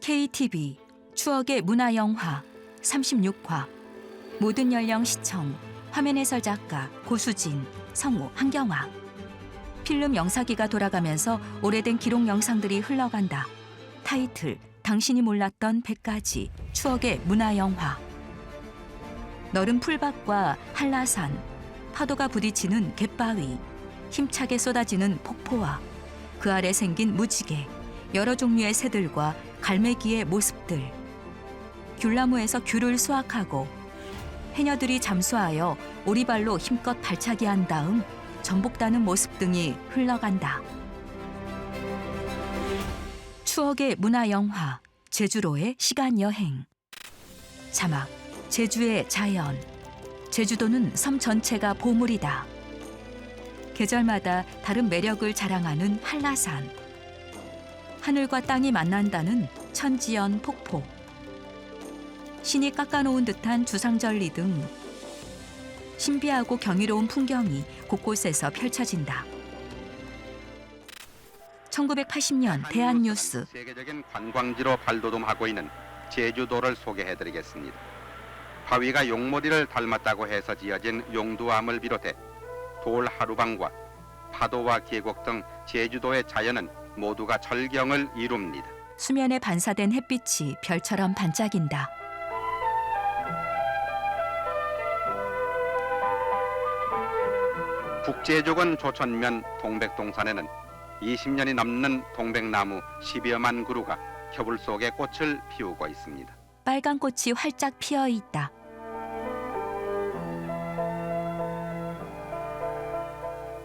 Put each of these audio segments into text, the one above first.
KTV 추억의 문화영화 36화 모든 연령 시청 화면 해설 작가 고수진, 성우 한경화 필름 영사기가 돌아가면서 오래된 기록 영상들이 흘러간다. 타이틀 당신이 몰랐던 100가지 추억의 문화영화 너른 풀밭과 한라산 파도가 부딪히는 갯바위 힘차게 쏟아지는 폭포와 그 아래 생긴 무지개 여러 종류의 새들과 갈매기의 모습들 귤나무에서 귤을 수확하고 해녀들이 잠수하여 오리발로 힘껏 발차기 한 다음 전복 따는 모습 등이 흘러간다. 추억의 문화영화 제주로의 시간여행 자막 제주의 자연 제주도는 섬 전체가 보물이다. 계절마다 다른 매력을 자랑하는 한라산 하늘과 땅이 만난다는 천지연 폭포 신이 깎아놓은 듯한 주상절리 등 신비하고 경이로운 풍경이 곳곳에서 펼쳐진다. 1980년 대한뉴스 세계적인 관광지로 발돋움하고 있는 제주도를 소개해드리겠습니다. 바위가 용머리를 닮았다고 해서 지어진 용두암을 비롯해 돌 하루방과 파도와 계곡 등 제주도의 자연은 모두가 절경을 이룹니다. 수면에 반사된 햇빛이 별처럼 반짝인다. 북제주군 조천면 동백동산에는 20년이 넘는 동백나무 10여만 그루가 겨울 속에 꽃을 피우고 있습니다. 빨간 꽃이 활짝 피어 있다.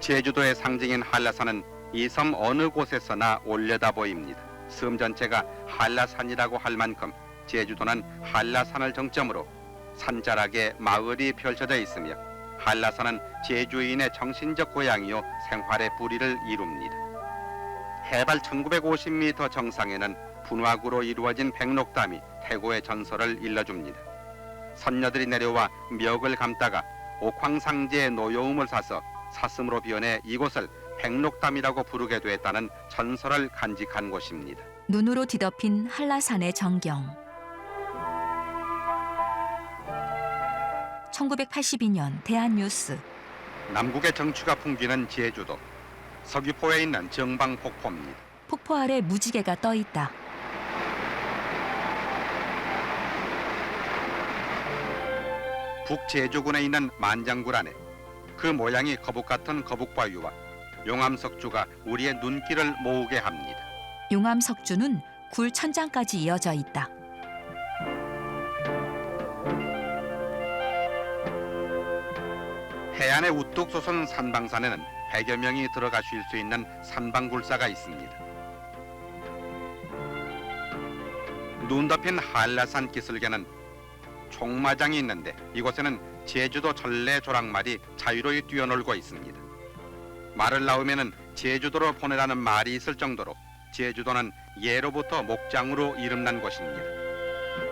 제주도의 상징인 한라산은 이 섬 어느 곳에서나 올려다 보입니다. 섬 전체가 한라산이라고 할 만큼 제주도는 한라산을 정점으로 산자락에 마을이 펼쳐져 있으며 한라산은 제주인의 정신적 고향이요 생활의 뿌리를 이룹니다. 해발 1950m 정상에는 분화구로 이루어진 백록담이 태고의 전설을 일러줍니다. 선녀들이 내려와 멱을 감다가 옥황상제의 노여움을 사서 사슴으로 변해 이곳을 백록담이라고 부르게 됐다는 전설을 간직한 곳입니다. 눈으로 뒤덮인 한라산의 전경 1982년 대한뉴스 남국의 정취가 풍기는 제주도 서귀포에 있는 정방폭포입니다. 폭포 아래 무지개가 떠 있다. 북제주군에 있는 만장굴 안에 그 모양이 거북 같은 거북바위와 용암석주가 우리의 눈길을 모으게 합니다. 용암석주는 굴 천장까지 이어져 있다. 해안에 우뚝 솟은 산방산에는 100여 명이 들어가 쉴 수 있는 산방굴사가 있습니다. 눈 덮인 한라산 기슭에는 총마장이 있는데 이곳에는 제주도 전래 조랑말이 자유로이 뛰어놀고 있습니다. 말을 낳으면 제주도로 보내라는 말이 있을 정도로 제주도는 예로부터 목장으로 이름난 곳입니다.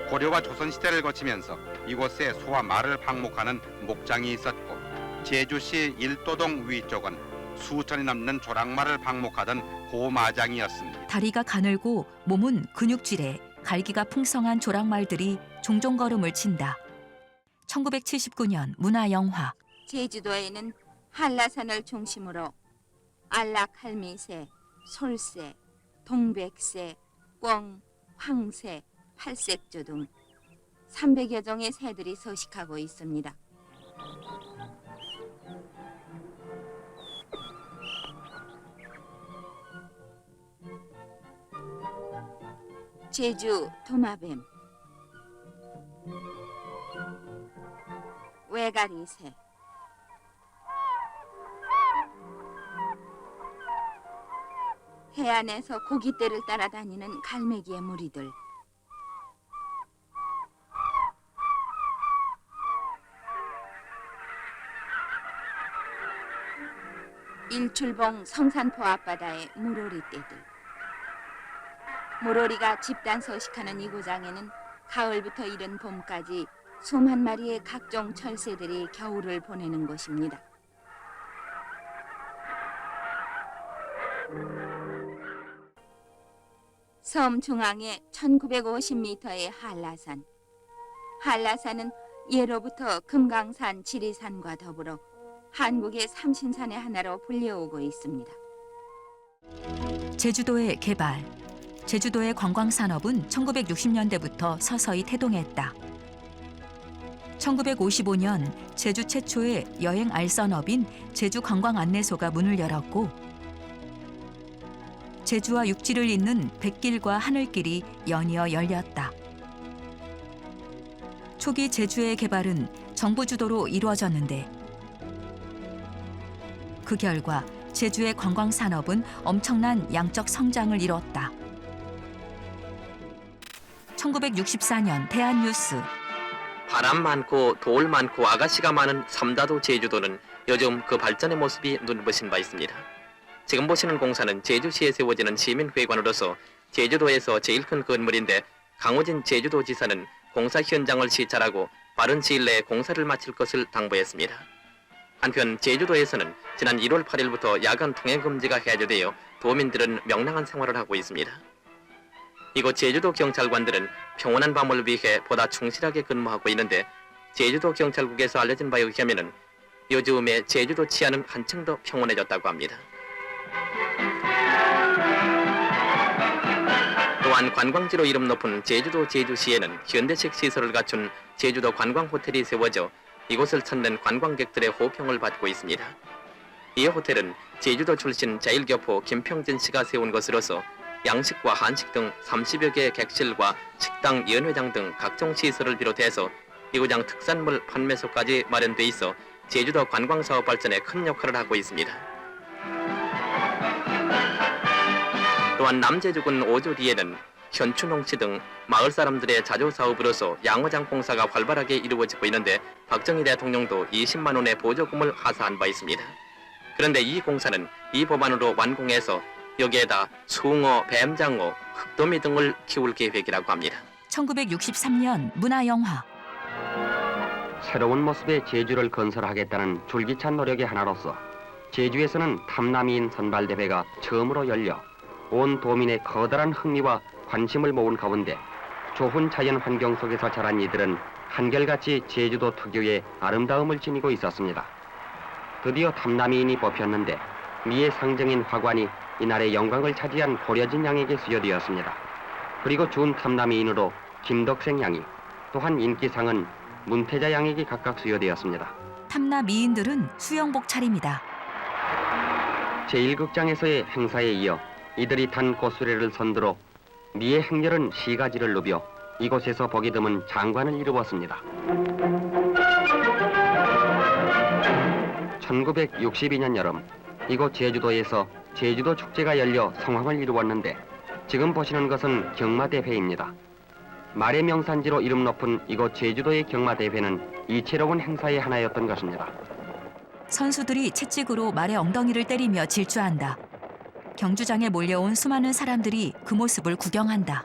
고려와 조선시대를 거치면서 이곳에 소와 말을 방목하는 목장이 있었고 제주시 일도동 위쪽은 수천이 넘는 조랑말을 방목하던 고마장이었습니다. 다리가 가늘고 몸은 근육질에 갈기가 풍성한 조랑말들이 종종 걸음을 친다. 1979년 문화영화 제주도에는 한라산을 중심으로 안락할미새, 솔새, 동백새, 꿩, 황새, 팔색조 등 300여 종의 새들이 서식하고 있습니다. 제주 도마뱀, 외가리새, 해안에서 고깃대를 따라다니는 갈매기의 무리들, 일출봉 성산포 앞바다의 물오리떼들. 물오리가 집단 서식하는 이 고장에는 가을부터 이른 봄까지 수만 마리의 각종 철새들이 겨울을 보내는 곳입니다. 섬 중앙에 1950m의 한라산. 한라산은 예로부터 금강산, 지리산과 더불어 한국의 삼신산의 하나로 불려오고 있습니다. 제주도의 개발. 제주도의 관광산업은 1960년대부터 서서히 태동했다. 1955년 제주 최초의 여행 알선업인 제주관광안내소가 문을 열었고 제주와 육지를 잇는 뱃길과 하늘길이 연이어 열렸다. 초기 제주의 개발은 정부 주도로 이루어졌는데 그 결과 제주의 관광산업은 엄청난 양적 성장을 이뤘다. 1964년 대한뉴스. 바람 많고 돌 많고 아가씨가 많은 삼다도 제주도는 요즘 그 발전의 모습이 눈부신 바 있습니다. 지금 보시는 공사는 제주시에 세워지는 시민회관으로서 제주도에서 제일 큰 건물인데 강호진 제주도지사는 공사 현장을 시찰하고 빠른 시일 내에 공사를 마칠 것을 당부했습니다. 한편 제주도에서는 지난 1월 8일부터 야간 통행 금지가 해제되어 도민들은 명랑한 생활을 하고 있습니다. 이곳 제주도 경찰관들은 평온한 밤을 위해 보다 충실하게 근무하고 있는데 제주도 경찰국에서 알려진 바에 의하면 요즘에 제주도 치안은 한층 더 평온해졌다고 합니다. 또한 관광지로 이름 높은 제주도 제주시에는 현대식 시설을 갖춘 제주도 관광호텔이 세워져 이곳을 찾는 관광객들의 호평을 받고 있습니다. 이 호텔은 제주도 출신 제1교포 김평진 씨가 세운 것으로서 양식과 한식 등 30여 개의 객실과 식당, 연회장 등 각종 시설을 비롯해서 이구장 특산물 판매소까지 마련돼 있어 제주도 관광사업 발전에 큰 역할을 하고 있습니다. 또한 남제주군 오조리에는 현추농시 등 마을 사람들의 자조 사업으로서 양어장 공사가 활발하게 이루어지고 있는데 박정희 대통령도 20만 원의 보조금을 하사한 바 있습니다. 그런데 이 공사는 이 법안으로 완공해서 여기에다 숭어, 뱀장어, 흑도미 등을 키울 계획이라고 합니다. 1963년 문화영화. 새로운 모습의 제주를 건설하겠다는 줄기찬 노력의 하나로서 제주에서는 탐남이인 선발대회가 처음으로 열려 온 도민의 커다란 흥미와 관심을 모은 가운데 좋은 자연 환경 속에서 자란 이들은 한결같이 제주도 특유의 아름다움을 지니고 있었습니다. 드디어 탐남이인이 뽑혔는데 미의 상징인 화관이 이날의 영광을 차지한 고려진 양에게 수여되었습니다. 그리고 준 탐남이인으로 김덕생 양이, 또한 인기상은 문태자 양에게 각각 수여되었습니다. 탐나 미인들은 수영복 차림이다. 제1극장에서의 행사에 이어 이들이 탄 고수레를 선두로 미의 행렬은 시가지를 누벼 이곳에서 보기 드문 장관을 이루었습니다. 1962년 여름 이곳 제주도에서 제주도 축제가 열려 성황을 이루었는데 지금 보시는 것은 경마대회입니다. 말의 명산지로 이름 높은 이곳 제주도의 경마대회는 이채로운 행사의 하나였던 것입니다. 선수들이 채찍으로 말의 엉덩이를 때리며 질주한다. 경주장에 몰려온 수많은 사람들이 그 모습을 구경한다.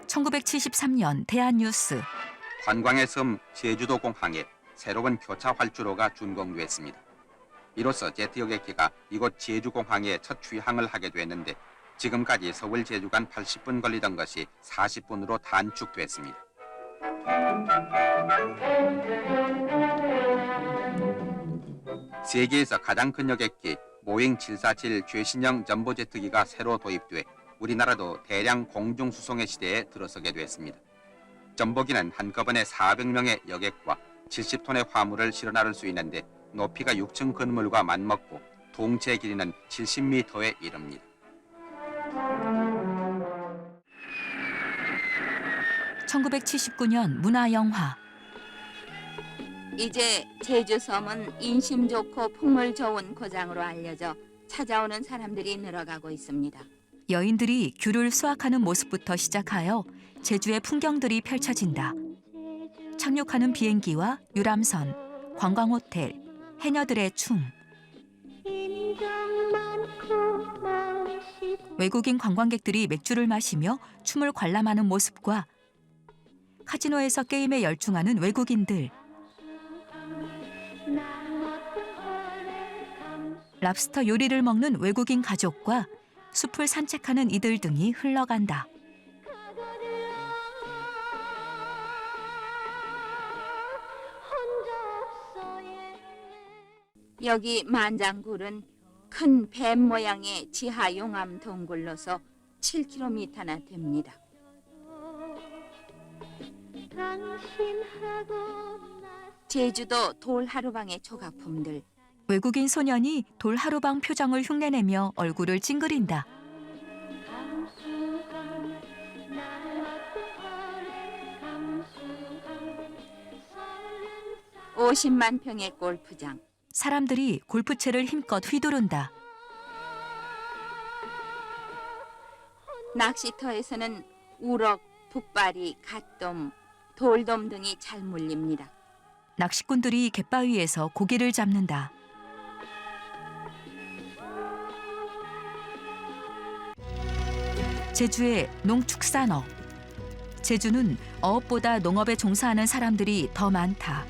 (1973년) 대한뉴스. 관광의 섬 제주도 공항에 새로운 교차 활주로가 준공됐습니다. 이로써 제트 여객기가 이곳 제주공항에 첫 취항을 하게 됐는데 지금까지 서울 제주 간 80분 걸리던 것이 40분으로 단축됐습니다. 세계에서 가장 큰 여객기 보잉 747 최신형 전보제트기가 새로 도입돼 우리나라도 대량 공중 수송의 시대에 들어서게 됐습니다. 전보기는 한꺼번에 400명의 여객과 70톤의 화물을 실어 나를 수 있는데 높이가 6층 건물과 맞먹고 동체 길이는 70m에 이릅니다. (1979년) 문화영화. 이제 제주섬은 인심 좋고 풍물 좋은 고장으로 알려져 찾아오는 사람들이 늘어가고 있습니다. 여인들이 귤을 수확하는 모습부터 시작하여 제주의 풍경들이 펼쳐진다. 착륙하는 비행기와 유람선, 관광호텔, 해녀들의 춤. 외국인 관광객들이 맥주를 마시며 춤을 관람하는 모습과 카지노에서 게임에 열중하는 외국인들. 랍스터 요리를 먹는 외국인 가족과 숲을 산책하는 이들 등이 흘러간다. 여기 만장굴은 큰 뱀 모양의 지하 용암 동굴로서 7km나 됩니다. 제주도 돌하루방의 조각품들. 외국인 소년이 돌하루방 표정을 흉내내며 얼굴을 찡그린다. (50만) 평의 골프장. 사람들이 골프채를 힘껏 휘두른다. 낚시터에서는 우럭, 북바리, 갓돔, 돌돔 등이 잘 물립니다. 낚시꾼들이 갯바위에서 고기를 잡는다. 제주의 농축산업. 제주는 어업보다 농업에 종사하는 사람들이 더 많다.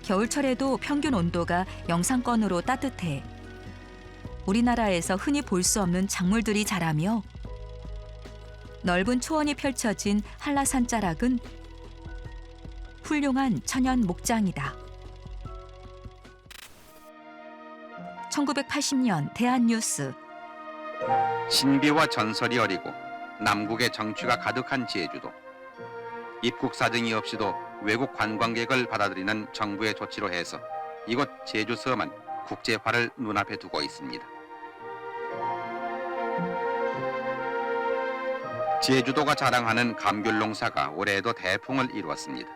겨울철에도 평균 온도가 영상권으로 따뜻해 우리나라에서 흔히 볼 수 없는 작물들이 자라며 넓은 초원이 펼쳐진 한라산 자락은 훌륭한 천연 목장이다. 1980년 대한뉴스. 신비와 전설이 어리고 남국의 정취가 가득한 제주도. 입국 사정이 없이도 외국 관광객을 받아들이는 정부의 조치로 해서 이곳 제주섬은 국제화를 눈앞에 두고 있습니다. 제주도가 자랑하는 감귤 농사가 올해에도 대풍을 이루었습니다.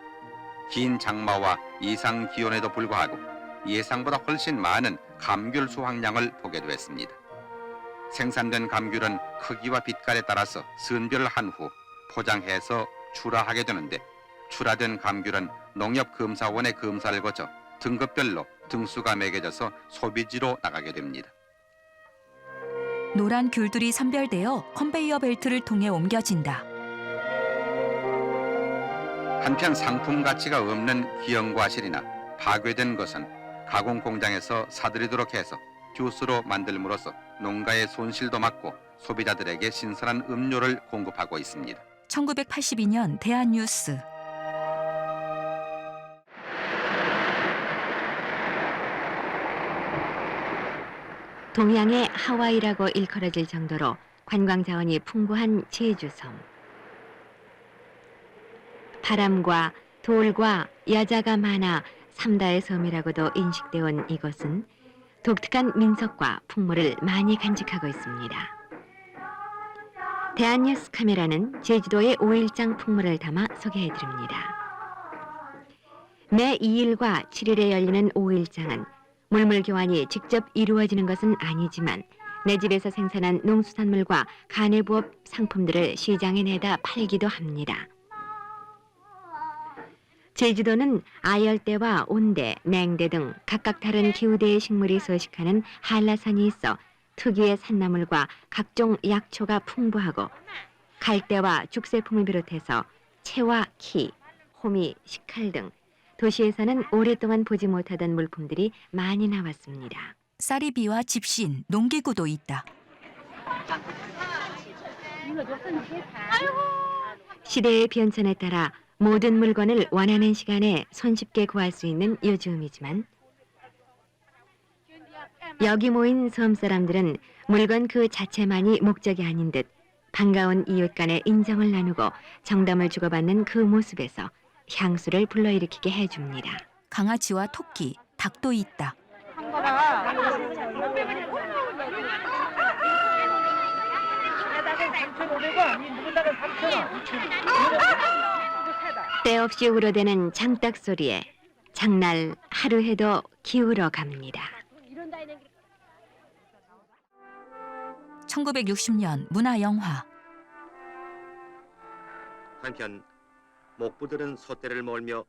긴 장마와 이상 기온에도 불구하고 예상보다 훨씬 많은 감귤 수확량을 보게도 했습니다. 생산된 감귤은 크기와 빛깔에 따라서 선별한 후 포장해서 출하하게 되는데 출하된 감귤은 농협검사원의 검사를 거쳐 등급별로 등수가 매겨져서 소비지로 나가게 됩니다. 노란 귤들이 선별되어 컨베이어 벨트를 통해 옮겨진다. 한편 상품 가치가 없는 기형과실이나 파괴된 것은 가공 공장에서 사들이도록 해서 주스로 만들므로써 농가의 손실도 막고 소비자들에게 신선한 음료를 공급하고 있습니다. 1982년 대한뉴스. 동양의 하와이라고 일컬어질 정도로 관광 자원이 풍부한 제주섬. 바람과 돌과 여자가 많아 삼다의 섬이라고도 인식되어 온 이곳은 독특한 민속과 풍물을 많이 간직하고 있습니다. 대한뉴스 카메라는 제주도의 5일장 풍물을 담아 소개해드립니다. 매 2일과 7일에 열리는 5일장은 물물 교환이 직접 이루어지는 것은 아니지만 내 집에서 생산한 농수산물과 가내부업 상품들을 시장에 내다 팔기도 합니다. 제주도는 아열대와 온대, 냉대 등 각각 다른 기후대의 식물이 서식하는 한라산이 있어 특유의 산나물과 각종 약초가 풍부하고 갈대와 죽새풍을 비롯해서 채와 키, 호미, 식칼 등 도시에서는 오랫동안 보지 못하던 물품들이 많이 나왔습니다. 쌀이비와 집신, 농기구도 있다. 시대의 변천에 따라 모든 물건을 원하는 시간에 손쉽게 구할 수 있는 요즘이지만 여기 모인 섬 사람들은 물건 그 자체만이 목적이 아닌 듯 반가운 이웃 간의 인정을 나누고 정담을 주고받는 그 모습에서 향수를 불러일으키게 해줍니다. 강아지와 토끼, 닭도 있다. 때없이 울어대는 장닭 소리에 장날 하루 해도 기울어 갑니다. 1960년 문화영화. 한편 목부들은 소떼를 몰며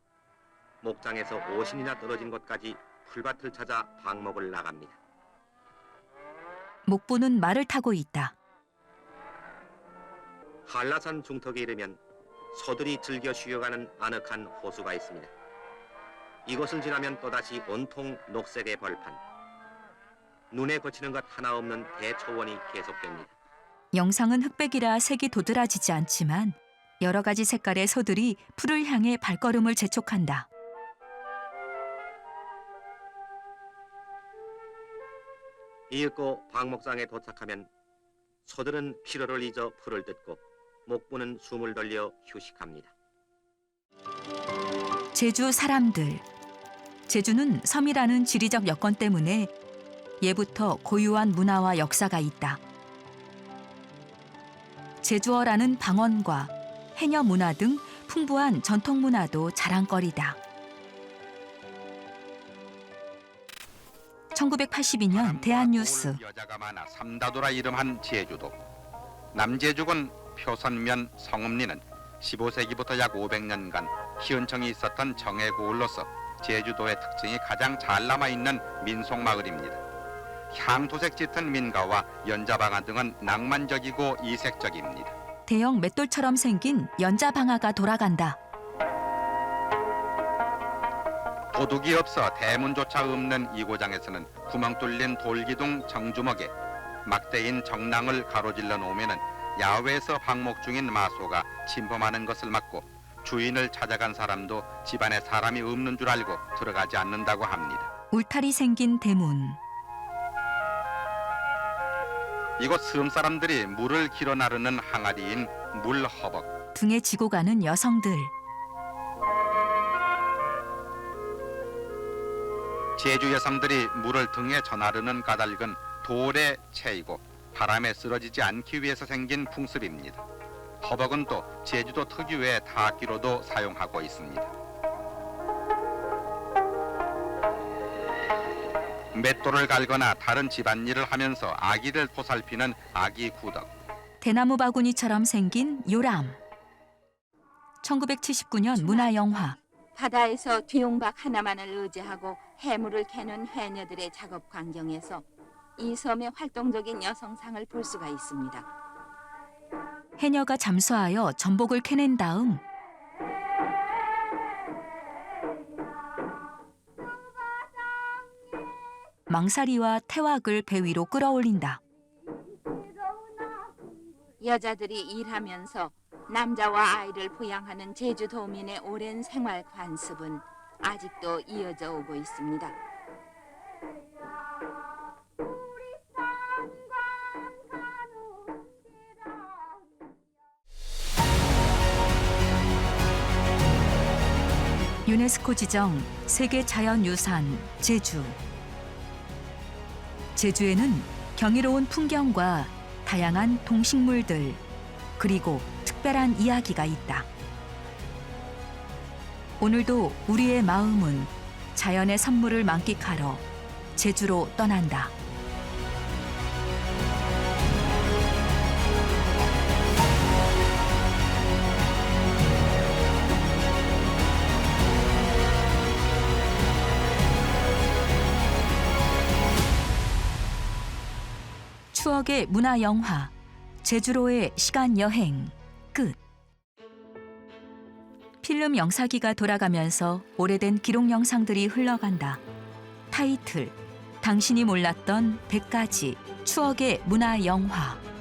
목장에서 50이나 떨어진 곳까지 풀밭을 찾아 방목을 나갑니다. 목부는 말을 타고 있다. 한라산 중턱에 이르면 소들이 즐겨 쉬어가는 아늑한 호수가 있습니다. 이곳을 지나면 또다시 온통 녹색의 벌판, 눈에 거치는 것 하나 없는 대초원이 계속됩니다. 영상은 흑백이라 색이 도드라지지 않지만 여러 가지 색깔의 소들이 풀을 향해 발걸음을 재촉한다. 이윽고 방목장에 도착하면 소들은 피로를 잊어 풀을 뜯고 목부는 숨을 돌려 휴식합니다. 제주 사람들. 제주는 섬이라는 지리적 여건 때문에 예부터 고유한 문화와 역사가 있다. 제주어라는 방언과 해녀 문화 등 풍부한 전통 문화도 자랑거리다. 1982년 대한뉴스. 여자가 많아 삼다도라 이름한 제주도. 남제주군 표선면 성읍리는 15세기부터 약 500년간 희은청이 있었던 정의 고을로서 제주도의 특징이 가장 잘 남아있는 민속마을입니다. 향토색 짙은 민가와 연자방아 등은 낭만적이고 이색적입니다. 대형 맷돌처럼 생긴 연자방아가 돌아간다. 도둑이 없어 대문조차 없는 이 고장에서는 구멍 뚫린 돌기둥 정주먹에 막대인 정랑을 가로질러 놓으면은 야외에서 방목 중인 마소가 침범하는 것을 막고 주인을 찾아간 사람도 집안에 사람이 없는 줄 알고 들어가지 않는다고 합니다. 울타리 생긴 대문. 이곳 섬 사람들이 물을 길어 나르는 항아리인 물허벅. 등에 지고 가는 여성들. 제주 여성들이 물을 등에 전하르는 까닭은 돌에 채이고 바람에 쓰러지지 않기 위해서 생긴 풍습입니다. 허벅은 또 제주도 특유의 타악기로도 사용하고 있습니다. 맷돌을 갈거나 다른 집안일을 하면서 아기를 보살피는 아기 구덕. 대나무 바구니처럼 생긴 요람. 1979년 문화영화. 바다에서 뒤용박 하나만을 의지하고 해물을 캐는 해녀들의 작업 광경에서 이 섬의 활동적인 여성상을 볼 수가 있습니다. 해녀가 잠수하여 전복을 캐낸 다음 망사리와 태왁을 배 위로 끌어올린다. 여자들이 일하면서 남자와 아이를 부양하는 제주도민의 오랜 생활 관습은 아직도 이어져 오고 있습니다. 유네스코 지정 세계 자연유산 제주. 제주에는 경이로운 풍경과 다양한 동식물들 그리고 특별한 이야기가 있다. 오늘도 우리의 마음은 자연의 선물을 만끽하러 제주로 떠난다. 추억의 문화영화 제주로의 시간여행 끝. 필름 영사기가 돌아가면서 오래된 기록 영상들이 흘러간다. 타이틀 당신이 몰랐던 100가지 추억의 문화영화.